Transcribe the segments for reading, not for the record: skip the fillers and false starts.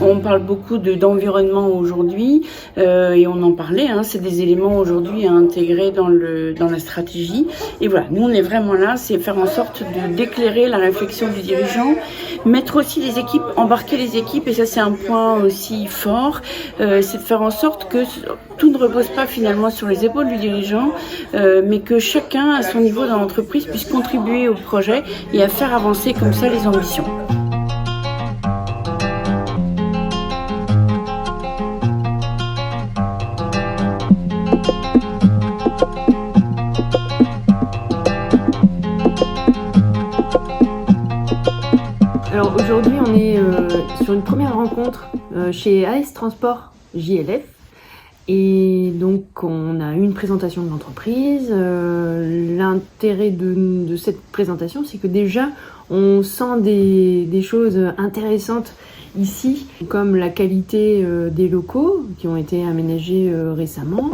On parle beaucoup d'environnement aujourd'hui et on en parlait, hein, c'est des éléments aujourd'hui à intégrer dans la stratégie. Et voilà, nous on est vraiment là, c'est faire en sorte d'éclairer la réflexion du dirigeant, mettre aussi les équipes, embarquer les équipes, et ça c'est un point aussi fort, c'est de faire en sorte que tout ne repose pas finalement sur les épaules du dirigeant, mais que chacun à son niveau dans l'entreprise puisse contribuer au projet et à faire avancer comme ça les ambitions. Alors aujourd'hui, on est sur une première rencontre chez AS Transport JLF. Et donc on a une présentation de l'entreprise. L'intérêt de cette présentation, c'est que déjà on sent des choses intéressantes ici, comme la qualité des locaux qui ont été aménagés récemment.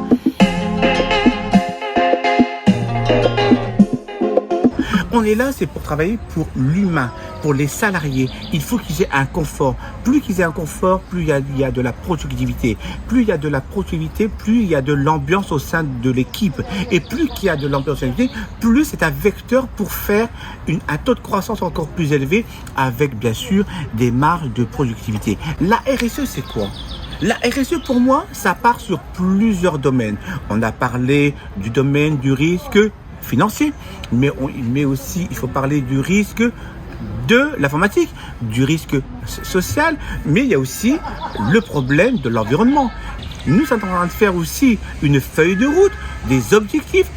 On est là, c'est pour travailler pour l'humain, pour les salariés. Il faut qu'ils aient un confort. Plus qu'ils aient un confort, plus il y a de la productivité. Plus il y a de la productivité, plus il y a de l'ambiance au sein de l'équipe. Et plus qu'il y a de l'ambiance au sein de l'équipe, plus c'est un vecteur pour faire un taux de croissance encore plus élevé avec, bien sûr, des marges de productivité. La RSE, c'est quoi ? La RSE, pour moi, ça part sur plusieurs domaines. On a parlé du domaine du risque financier, mais aussi il faut parler du risque de l'informatique, du risque social, mais il y a aussi le problème de l'environnement. Nous sommes en train de faire aussi une feuille de route, des objectifs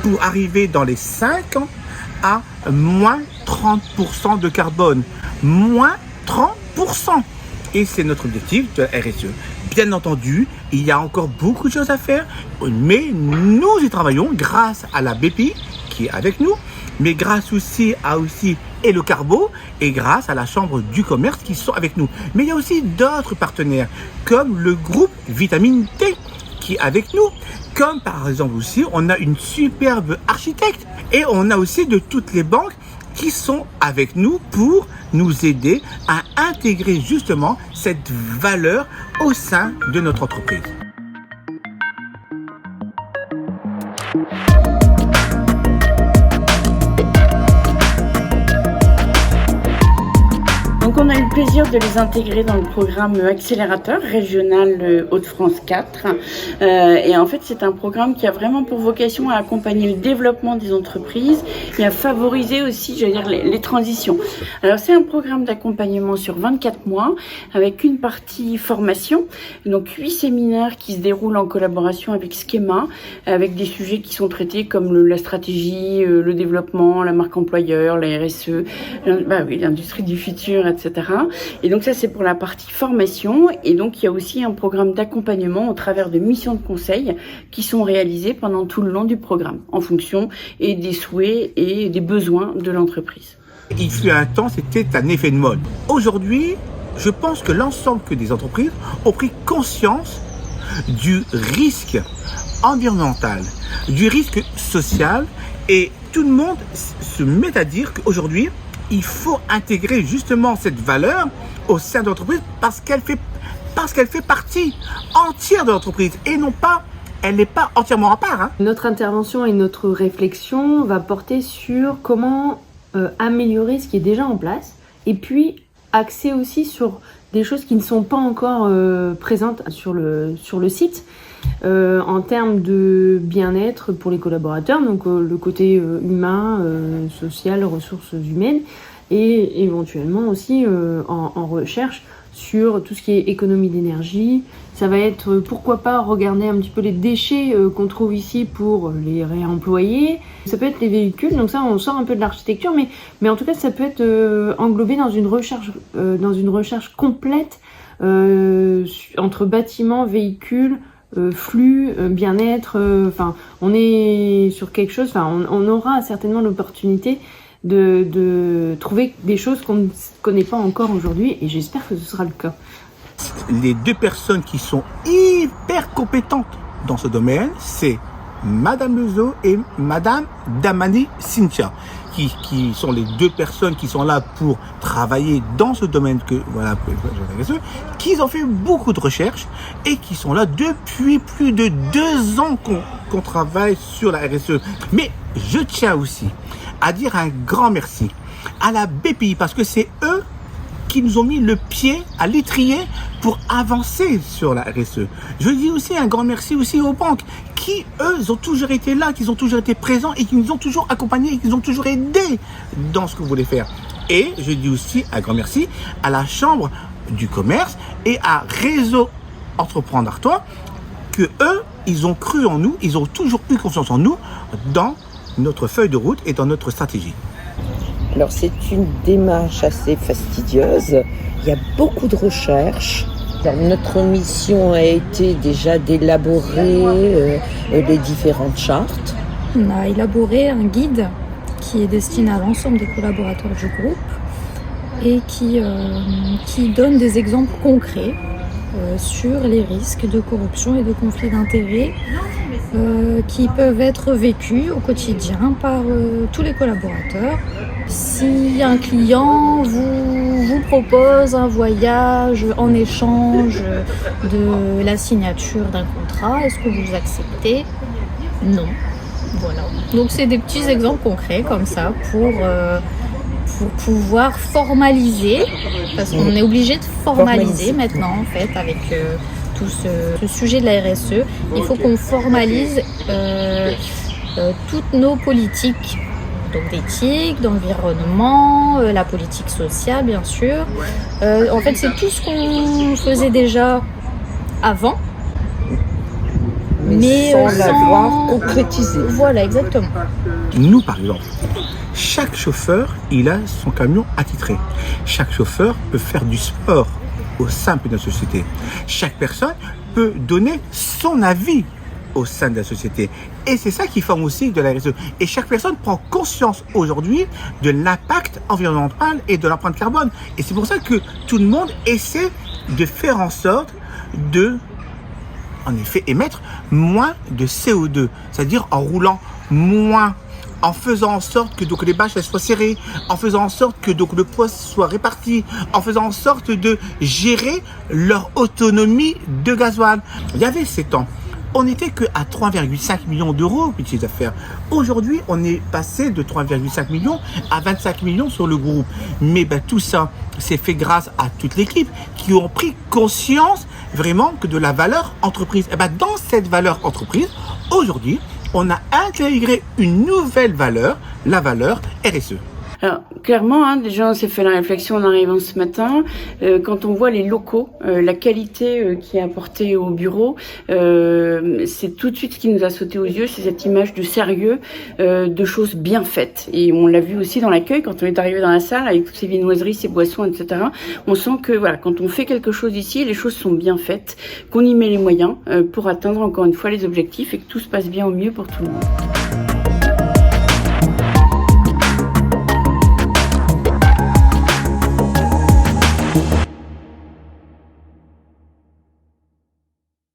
pour arriver dans les 5 ans à moins 30% de carbone. Moins 30%. Et c'est notre objectif de la RSE. Bien entendu, il y a encore beaucoup de choses à faire, mais nous y travaillons grâce à la BPI qui est avec nous, mais grâce aussi à Hello Carbo et grâce à la Chambre du commerce qui sont avec nous. Mais il y a aussi d'autres partenaires, comme le groupe Vitamine T qui est avec nous, comme par exemple aussi, on a une superbe architecte et on a aussi de toutes les banques qui sont avec nous pour nous aider à intégrer justement cette valeur au sein de notre entreprise. Donc on a eu le plaisir de les intégrer dans le programme accélérateur régional Hauts-de-France 4. Et en fait, c'est un programme qui a vraiment pour vocation à accompagner le développement des entreprises et à favoriser aussi, j'allais dire, les transitions. Alors c'est un programme d'accompagnement sur 24 mois avec une partie formation, donc 8 séminaires qui se déroulent en collaboration avec Schema, avec des sujets qui sont traités comme la stratégie, le développement, la marque employeur, la RSE, l'industrie du futur, etc. Et donc ça c'est pour la partie formation, et donc il y a aussi un programme d'accompagnement au travers de missions de conseil qui sont réalisées pendant tout le long du programme en fonction et des souhaits et des besoins de l'entreprise. Il fut un temps, c'était un effet de mode. Aujourd'hui, je pense que l'ensemble des entreprises ont pris conscience du risque environnemental, du risque social, et tout le monde se met à dire qu'aujourd'hui il faut intégrer justement cette valeur au sein de l'entreprise parce qu'elle fait partie entière de l'entreprise et non pas, elle n'est pas entièrement à part. Hein. Notre intervention et notre réflexion va porter sur comment améliorer ce qui est déjà en place et puis axer aussi sur des choses qui ne sont pas encore présentes sur le site. En termes de bien-être pour les collaborateurs, donc le côté humain, social, ressources humaines, et éventuellement aussi en recherche sur tout ce qui est économie d'énergie. Ça va être, pourquoi pas, regarder un petit peu les déchets qu'on trouve ici pour les réemployer. Ça peut être les véhicules, donc ça on sort un peu de l'architecture, mais en tout cas ça peut être englobé dans une recherche complète entre bâtiments, véhicules, flux, bien-être, on est sur quelque chose, on aura certainement l'opportunité de trouver des choses qu'on ne connaît pas encore aujourd'hui, et j'espère que ce sera le cas. Les deux personnes qui sont hyper compétentes dans ce domaine, c'est Madame Lezo et Madame Damani Cynthia, qui sont les deux personnes qui sont là pour travailler dans ce domaine que voilà, qui ont fait beaucoup de recherches et qui sont là depuis plus de 2 ans qu'on travaille sur la RSE. Mais je tiens aussi à dire un grand merci à la BPI parce que c'est eux qui nous ont mis le pied à l'étrier pour avancer sur la RSE. Je dis aussi un grand merci aussi aux banques qui, eux, ont toujours été là, qui ont toujours été présents et qui nous ont toujours accompagnés et qui nous ont toujours aidés dans ce que vous voulez faire. Et je dis aussi un grand merci à la Chambre du commerce et à Réseau Entreprendre Artois que eux, ils ont cru en nous, ils ont toujours eu confiance en nous dans notre feuille de route et dans notre stratégie. Alors c'est une démarche assez fastidieuse, il y a beaucoup de recherches. Alors, notre mission a été déjà d'élaborer les différentes chartes. On a élaboré un guide qui est destiné à l'ensemble des collaborateurs du groupe et qui donne des exemples concrets sur les risques de corruption et de conflits d'intérêts qui peuvent être vécus au quotidien par tous les collaborateurs. Si un client vous propose un voyage en échange de la signature d'un contrat, est-ce que vous acceptez ? Non. Voilà. Donc c'est des petits exemples concrets comme ça pour pouvoir formaliser, parce qu'on est obligé de formaliser maintenant en fait avec tout ce sujet de la RSE. Il faut qu'on formalise toutes nos politiques, donc d'éthique, d'environnement, la politique sociale bien sûr. En fait c'est tout ce qu'on faisait déjà avant, mais sans l'avoir concrétisé. Voilà, exactement. Nous par exemple, chaque chauffeur, il a son camion attitré. Chaque chauffeur peut faire du sport au sein de la société. Chaque personne peut donner son avis au sein de la société. Et c'est ça qui forme aussi de la RSE. Et chaque personne prend conscience aujourd'hui de l'impact environnemental et de l'empreinte carbone. Et c'est pour ça que tout le monde essaie de faire en sorte de, en effet, émettre moins de CO2. C'est-à-dire en roulant moins, en faisant en sorte que donc les bâches elles soient serrées, en faisant en sorte que donc le poids soit réparti, en faisant en sorte de gérer leur autonomie de gasoil. Il y avait 7 ans, on n'était que à 3,5 millions d'euros de chiffre d'affaires. Aujourd'hui, on est passé de 3,5 millions à 25 millions sur le groupe. Mais tout ça, c'est fait grâce à toute l'équipe qui ont pris conscience vraiment que de la valeur entreprise. Et dans cette valeur entreprise, aujourd'hui, on a intégré une nouvelle valeur, la valeur RSE. Alors, clairement, déjà, on s'est fait la réflexion en arrivant ce matin. Quand on voit les locaux, la qualité qui est apportée au bureau, c'est tout de suite ce qui nous a sauté aux yeux, c'est cette image de sérieux, de choses bien faites. Et on l'a vu aussi dans l'accueil, quand on est arrivé dans la salle, avec toutes ces viennoiseries, ces boissons, etc. On sent que, voilà, quand on fait quelque chose ici, les choses sont bien faites, qu'on y met les moyens pour atteindre, encore une fois, les objectifs et que tout se passe bien au mieux pour tout le monde.